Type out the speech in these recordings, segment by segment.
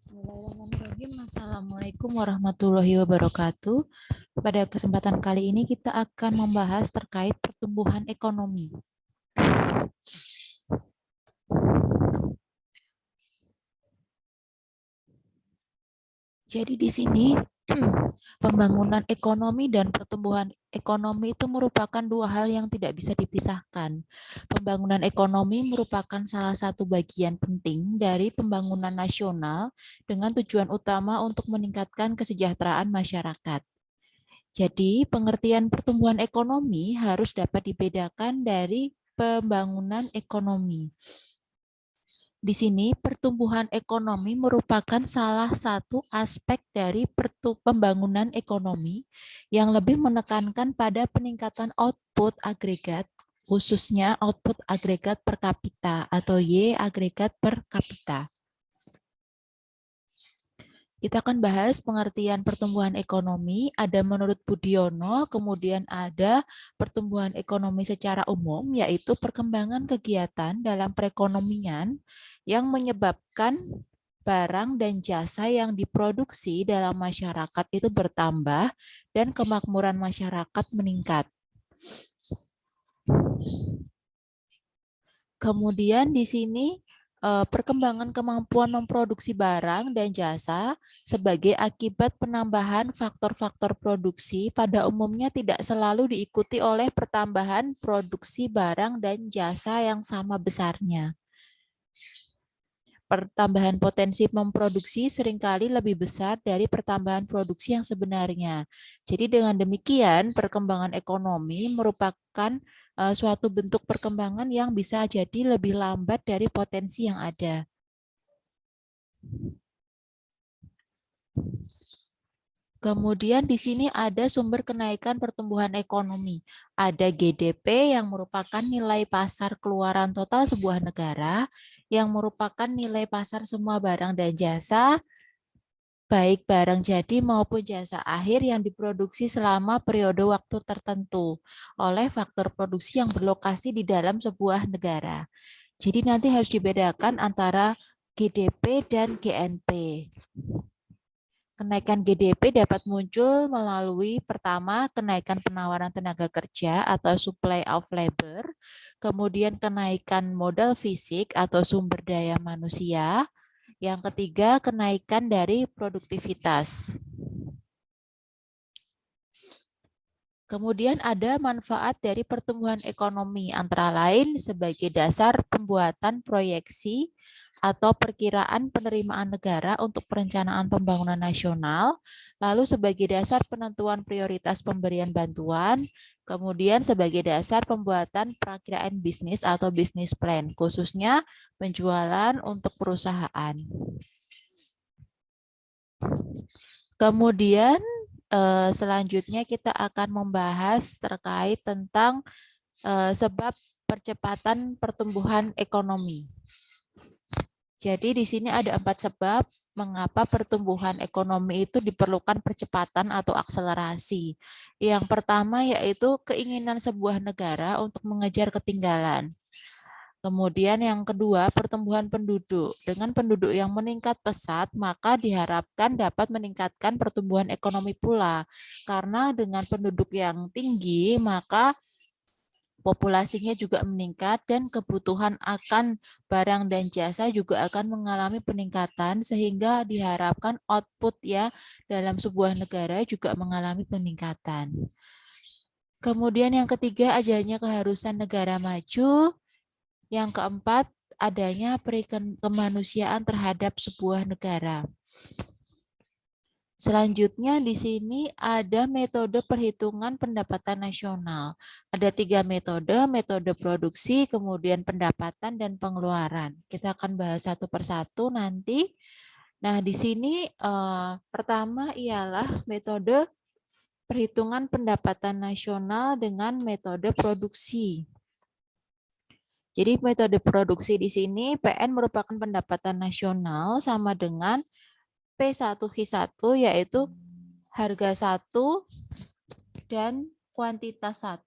Bismillahirrahmanirrahim. Assalamualaikum warahmatullahi wabarakatuh. Pada kesempatan kali ini kita akan membahas terkait pertumbuhan ekonomi. Jadi di sini pembangunan ekonomi dan pertumbuhan ekonomi itu merupakan dua hal yang tidak bisa dipisahkan. Pembangunan ekonomi merupakan salah satu bagian penting dari pembangunan nasional dengan tujuan utama untuk meningkatkan kesejahteraan masyarakat. Jadi, pengertian pertumbuhan ekonomi harus dapat dibedakan dari pembangunan ekonomi. Di sini, pertumbuhan ekonomi merupakan salah satu aspek dari pembangunan ekonomi yang lebih menekankan pada peningkatan output agregat, khususnya output agregat per kapita atau Y agregat per kapita. Kita akan bahas pengertian pertumbuhan ekonomi, ada menurut Budiono, kemudian ada pertumbuhan ekonomi secara umum, yaitu perkembangan kegiatan dalam perekonomian yang menyebabkan barang dan jasa yang diproduksi dalam masyarakat itu bertambah dan kemakmuran masyarakat meningkat. Kemudian di sini perkembangan kemampuan memproduksi barang dan jasa sebagai akibat penambahan faktor-faktor produksi pada umumnya tidak selalu diikuti oleh pertambahan produksi barang dan jasa yang sama besarnya. Pertambahan potensi memproduksi seringkali lebih besar dari pertambahan produksi yang sebenarnya. Jadi dengan demikian perkembangan ekonomi merupakan suatu bentuk perkembangan yang bisa jadi lebih lambat dari potensi yang ada. Kemudian di sini ada sumber kenaikan pertumbuhan ekonomi. Ada GDP yang merupakan nilai pasar keluaran total sebuah negara, yang merupakan nilai pasar semua barang dan jasa, baik barang jadi maupun jasa akhir yang diproduksi selama periode waktu tertentu oleh faktor produksi yang berlokasi di dalam sebuah negara. Jadi nanti harus dibedakan antara GDP dan GNP. Kenaikan GDP dapat muncul melalui pertama kenaikan penawaran tenaga kerja atau supply of labor, kemudian kenaikan modal fisik atau sumber daya manusia, yang ketiga kenaikan dari produktivitas. Kemudian ada manfaat dari pertumbuhan ekonomi, antara lain sebagai dasar pembuatan proyeksi atau perkiraan penerimaan negara untuk perencanaan pembangunan nasional, lalu sebagai dasar penentuan prioritas pemberian bantuan, kemudian sebagai dasar pembuatan perakiraan bisnis atau business plan, khususnya penjualan untuk perusahaan. Kemudian selanjutnya kita akan membahas terkait tentang sebab percepatan pertumbuhan ekonomi. Jadi di sini ada 4 sebab mengapa pertumbuhan ekonomi itu diperlukan percepatan atau akselerasi. Yang pertama yaitu keinginan sebuah negara untuk mengejar ketinggalan. Kemudian yang kedua, pertumbuhan penduduk. Dengan penduduk yang meningkat pesat, maka diharapkan dapat meningkatkan pertumbuhan ekonomi pula. Karena dengan penduduk yang tinggi, maka populasinya juga meningkat dan kebutuhan akan barang dan jasa juga akan mengalami peningkatan sehingga diharapkan output ya dalam sebuah negara juga mengalami peningkatan. Kemudian yang ketiga, adanya keharusan negara maju. Yang keempat, adanya kemanusiaan terhadap sebuah negara. Selanjutnya di sini ada metode perhitungan pendapatan nasional. Ada 3 metode produksi, kemudian pendapatan dan pengeluaran. Kita akan bahas satu persatu nanti. Nah, di sini pertama ialah metode perhitungan pendapatan nasional dengan metode produksi. Jadi metode produksi di sini PN merupakan pendapatan nasional sama dengan P1Q1 yaitu harga 1 dan kuantitas 1.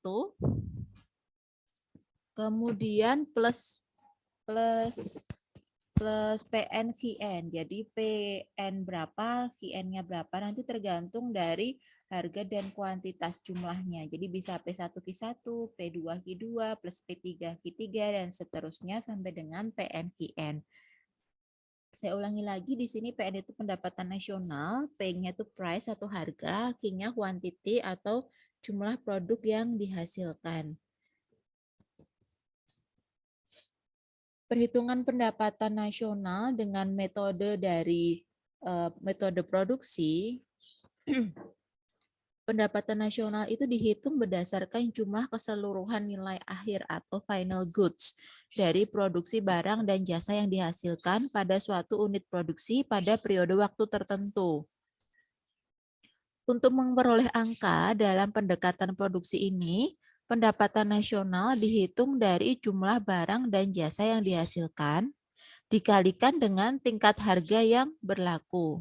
Kemudian plus plus PN QN. Jadi PN berapa, QN-nya berapa nanti tergantung dari harga dan kuantitas jumlahnya. Jadi bisa P1Q1, P2Q2, plus P3Q3 dan seterusnya sampai dengan PN QN. Saya ulangi lagi, di sini PN itu pendapatan nasional, P-nya itu price atau harga, Q-nya quantity atau jumlah produk yang dihasilkan. Perhitungan pendapatan nasional dengan metode dari metode produksi, pendapatan nasional itu dihitung berdasarkan jumlah keseluruhan nilai akhir atau final goods dari produksi barang dan jasa yang dihasilkan pada suatu unit produksi pada periode waktu tertentu. Untuk memperoleh angka dalam pendekatan produksi ini, pendapatan nasional dihitung dari jumlah barang dan jasa yang dihasilkan, dikalikan dengan tingkat harga yang berlaku.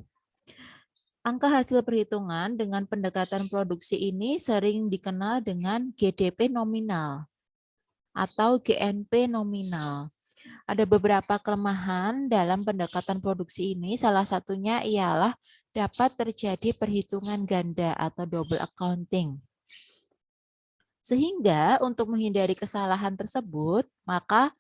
Angka hasil perhitungan dengan pendekatan produksi ini sering dikenal dengan GDP nominal atau GNP nominal. Ada beberapa kelemahan dalam pendekatan produksi ini, salah satunya ialah dapat terjadi perhitungan ganda atau double accounting. Sehingga untuk menghindari kesalahan tersebut, maka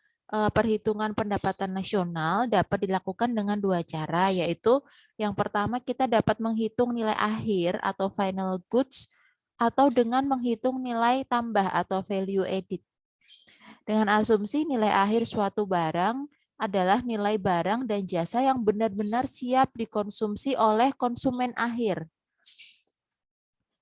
perhitungan pendapatan nasional dapat dilakukan dengan dua cara, yaitu yang pertama kita dapat menghitung nilai akhir atau final goods atau dengan menghitung nilai tambah atau value added. Dengan asumsi nilai akhir suatu barang adalah nilai barang dan jasa yang benar-benar siap dikonsumsi oleh konsumen akhir.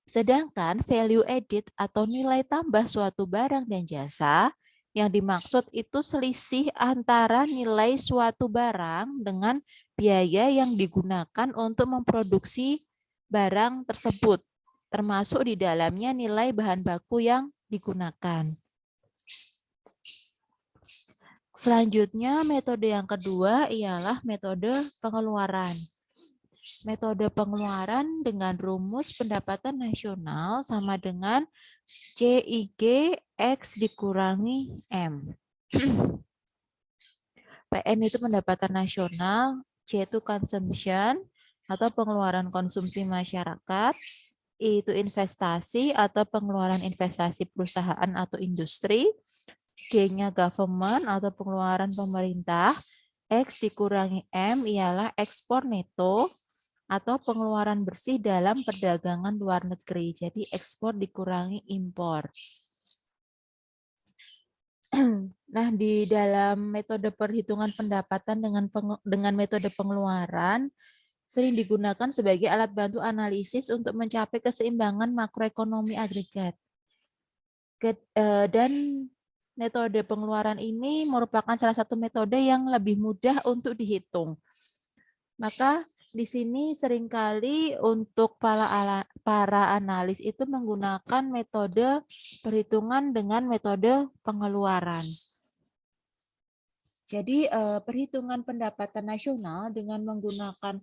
Sedangkan value added atau nilai tambah suatu barang dan jasa yang dimaksud itu selisih antara nilai suatu barang dengan biaya yang digunakan untuk memproduksi barang tersebut, termasuk di dalamnya nilai bahan baku yang digunakan. Selanjutnya, metode yang kedua ialah metode pengeluaran. Metode pengeluaran dengan rumus pendapatan nasional sama dengan CIG X dikurangi M. PN itu pendapatan nasional, C itu consumption atau pengeluaran konsumsi masyarakat, I itu investasi atau pengeluaran investasi perusahaan atau industri, G-nya government atau pengeluaran pemerintah, X dikurangi M ialah ekspor neto atau pengeluaran bersih dalam perdagangan luar negeri. Jadi ekspor dikurangi impor. Nah, di dalam metode perhitungan pendapatan dengan metode pengeluaran sering digunakan sebagai alat bantu analisis untuk mencapai keseimbangan makroekonomi agregat. Dan metode pengeluaran ini merupakan salah satu metode yang lebih mudah untuk dihitung. Maka di sini seringkali untuk para analis itu menggunakan metode perhitungan dengan metode pengeluaran. Jadi perhitungan pendapatan nasional dengan menggunakan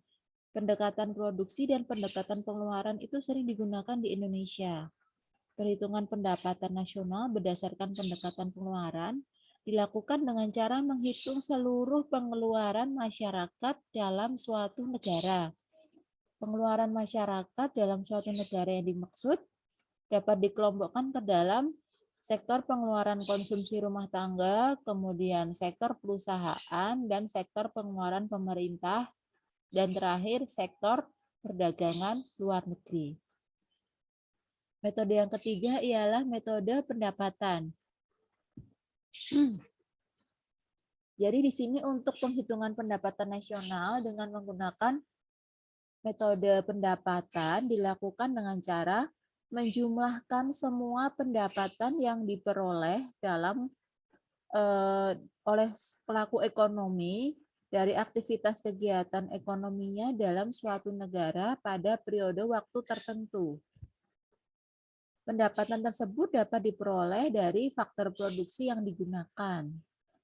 pendekatan produksi dan pendekatan pengeluaran itu sering digunakan di Indonesia. Perhitungan pendapatan nasional berdasarkan pendekatan pengeluaran dilakukan dengan cara menghitung seluruh pengeluaran masyarakat dalam suatu negara. Pengeluaran masyarakat dalam suatu negara yang dimaksud dapat dikelompokkan ke dalam sektor pengeluaran konsumsi rumah tangga, kemudian sektor perusahaan, dan sektor pengeluaran pemerintah, dan terakhir sektor perdagangan luar negeri. Metode yang ketiga ialah metode pendapatan. Jadi di sini untuk penghitungan pendapatan nasional dengan menggunakan metode pendapatan dilakukan dengan cara menjumlahkan semua pendapatan yang diperoleh oleh pelaku ekonomi dari aktivitas kegiatan ekonominya dalam suatu negara pada periode waktu tertentu. Pendapatan tersebut dapat diperoleh dari faktor produksi yang digunakan,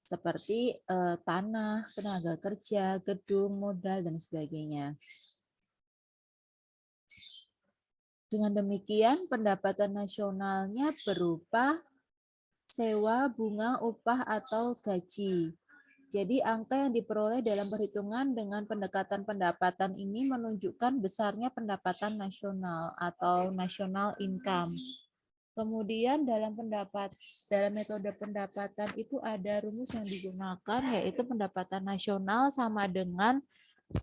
seperti tanah, tenaga kerja, gedung, modal, dan sebagainya. Dengan demikian, pendapatan nasionalnya berupa sewa, bunga, upah, atau gaji. Jadi angka yang diperoleh dalam perhitungan dengan pendekatan pendapatan ini menunjukkan besarnya pendapatan nasional atau national income. Kemudian dalam metode pendapatan itu ada rumus yang digunakan, yaitu pendapatan nasional sama dengan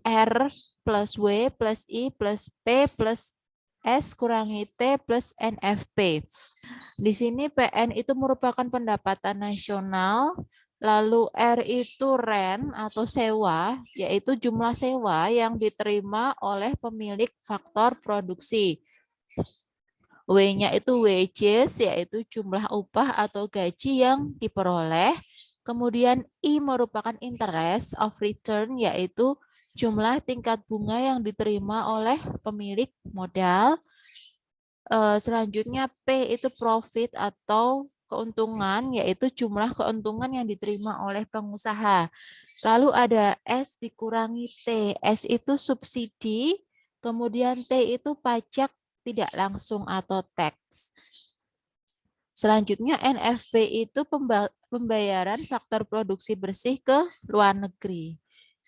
R plus W plus I plus P plus S kurangi T plus NFP. Di sini PN itu merupakan pendapatan nasional, lalu R itu rent atau sewa, yaitu jumlah sewa yang diterima oleh pemilik faktor produksi. W-nya itu wages, yaitu jumlah upah atau gaji yang diperoleh. Kemudian I merupakan interest of return, yaitu jumlah tingkat bunga yang diterima oleh pemilik modal. Selanjutnya P itu profit atau keuntungan, yaitu jumlah keuntungan yang diterima oleh pengusaha. Lalu ada S dikurangi T. S itu subsidi, kemudian T itu pajak tidak langsung atau tax. Selanjutnya NFP itu pembayaran faktor produksi bersih ke luar negeri.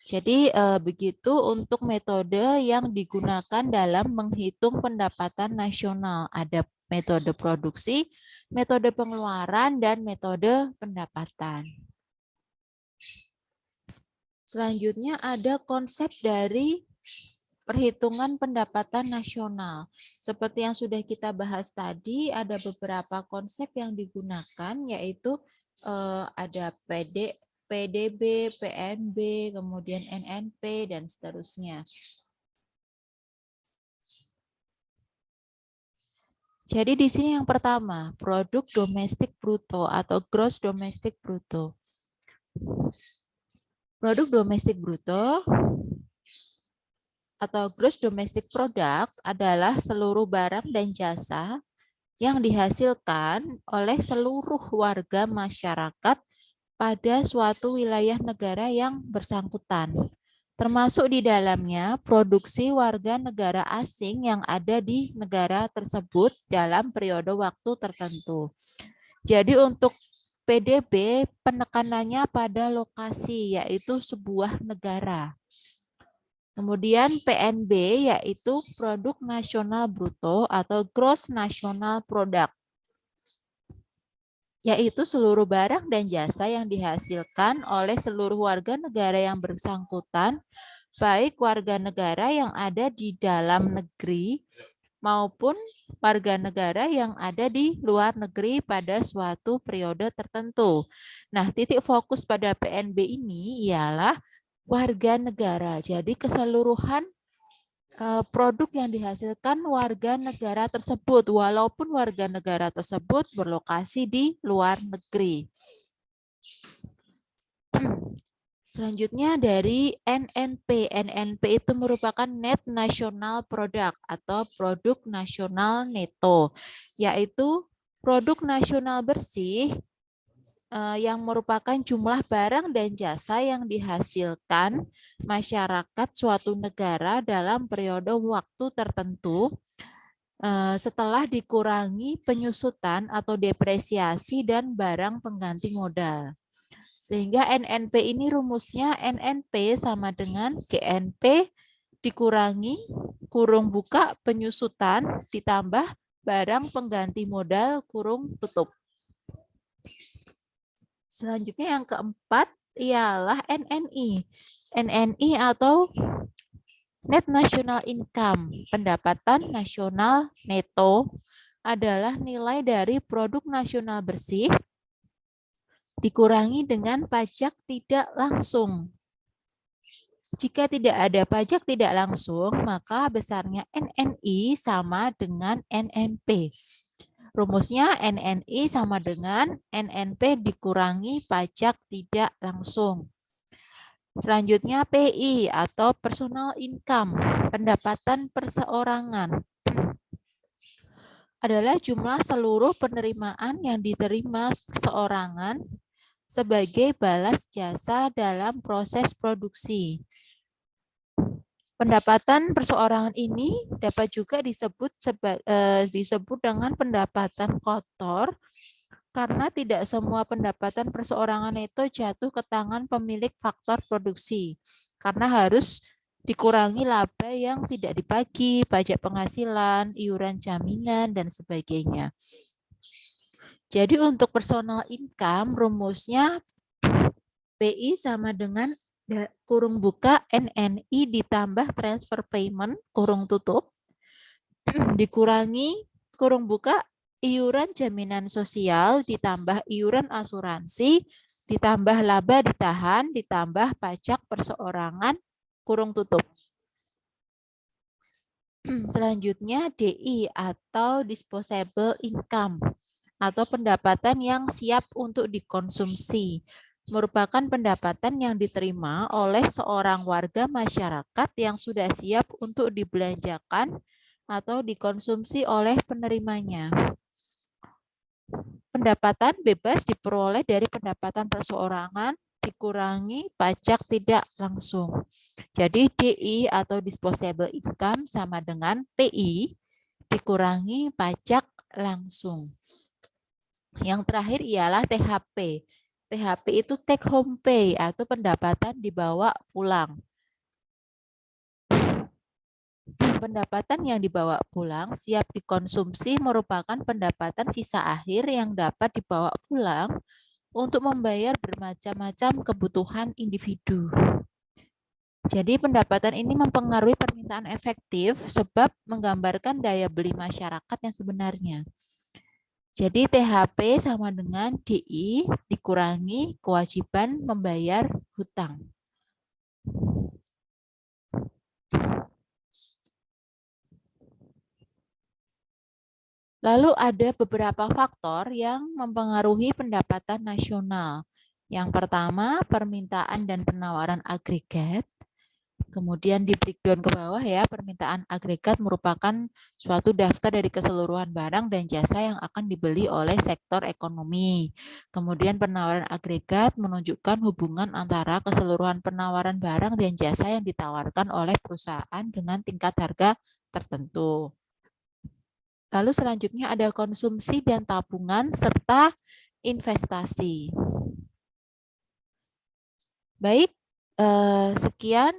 Jadi begitu untuk metode yang digunakan dalam menghitung pendapatan nasional. Ada metode produksi, metode pengeluaran, dan metode pendapatan. Selanjutnya ada konsep dari perhitungan pendapatan nasional. Seperti yang sudah kita bahas tadi, ada beberapa konsep yang digunakan, yaitu ada PDB, PNB, kemudian NNP, dan seterusnya. Jadi di sini yang pertama, produk domestik bruto atau gross domestic bruto. Produk domestik bruto atau gross domestic product adalah seluruh barang dan jasa yang dihasilkan oleh seluruh warga masyarakat pada suatu wilayah negara yang bersangkutan, termasuk di dalamnya produksi warga negara asing yang ada di negara tersebut dalam periode waktu tertentu. Jadi untuk PDB penekanannya pada lokasi, yaitu sebuah negara. Kemudian PNB yaitu produk nasional bruto atau gross national product, yaitu seluruh barang dan jasa yang dihasilkan oleh seluruh warga negara yang bersangkutan, baik warga negara yang ada di dalam negeri maupun warga negara yang ada di luar negeri pada suatu periode tertentu. Nah, titik fokus pada PNB ini ialah warga negara. Jadi keseluruhan produk yang dihasilkan warga negara tersebut, walaupun warga negara tersebut berlokasi di luar negeri. Selanjutnya dari NNP. NNP itu merupakan Net National Product atau produk nasional neto, yaitu produk nasional bersih yang merupakan jumlah barang dan jasa yang dihasilkan masyarakat suatu negara dalam periode waktu tertentu setelah dikurangi penyusutan atau depresiasi dan barang pengganti modal. Sehingga NNP ini rumusnya NNP sama dengan GNP dikurangi kurung buka penyusutan ditambah barang pengganti modal kurung tutup. Selanjutnya yang keempat ialah NNI. NNI atau Net National Income, pendapatan nasional neto, adalah nilai dari produk nasional bersih dikurangi dengan pajak tidak langsung. Jika tidak ada pajak tidak langsung, maka besarnya NNI sama dengan NNP. Rumusnya NNI sama dengan NNP dikurangi pajak tidak langsung. Selanjutnya PI atau personal income, pendapatan perseorangan, adalah jumlah seluruh penerimaan yang diterima seorangan sebagai balas jasa dalam proses produksi. Pendapatan perseorangan ini dapat juga disebut dengan pendapatan kotor Karena tidak semua pendapatan perseorangan itu jatuh ke tangan pemilik faktor produksi. Karena harus dikurangi laba yang tidak dibagi, pajak penghasilan, iuran jaminan, dan sebagainya. Jadi untuk personal income, rumusnya PI sama dengan kurung buka NNI ditambah transfer payment, kurung tutup, dikurangi kurung buka iuran jaminan sosial, ditambah iuran asuransi, ditambah laba ditahan, ditambah pajak perseorangan, kurung tutup. Selanjutnya DI atau disposable income atau pendapatan yang siap untuk dikonsumsi. Merupakan pendapatan yang diterima oleh seorang warga masyarakat yang sudah siap untuk dibelanjakan atau dikonsumsi oleh penerimanya. Pendapatan bebas diperoleh dari pendapatan perseorangan dikurangi pajak tidak langsung. Jadi DI atau disposable income sama dengan PI dikurangi pajak langsung. Yang terakhir ialah THP. THP itu take home pay atau pendapatan dibawa pulang. Pendapatan yang dibawa pulang siap dikonsumsi merupakan pendapatan sisa akhir yang dapat dibawa pulang untuk membayar bermacam-macam kebutuhan individu. Jadi pendapatan ini mempengaruhi permintaan efektif sebab menggambarkan daya beli masyarakat yang sebenarnya. Jadi THP sama dengan DI dikurangi kewajiban membayar hutang. Lalu ada beberapa faktor yang mempengaruhi pendapatan nasional. Yang pertama, permintaan dan penawaran agregat. Kemudian di breakdown ke bawah ya, permintaan agregat merupakan suatu daftar dari keseluruhan barang dan jasa yang akan dibeli oleh sektor ekonomi. Kemudian penawaran agregat menunjukkan hubungan antara keseluruhan penawaran barang dan jasa yang ditawarkan oleh perusahaan dengan tingkat harga tertentu. Lalu selanjutnya ada konsumsi dan tabungan serta investasi. Baik, sekian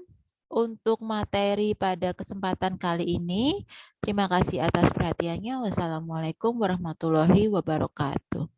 untuk materi pada kesempatan kali ini. Terima kasih atas perhatiannya. Wassalamualaikum warahmatullahi wabarakatuh.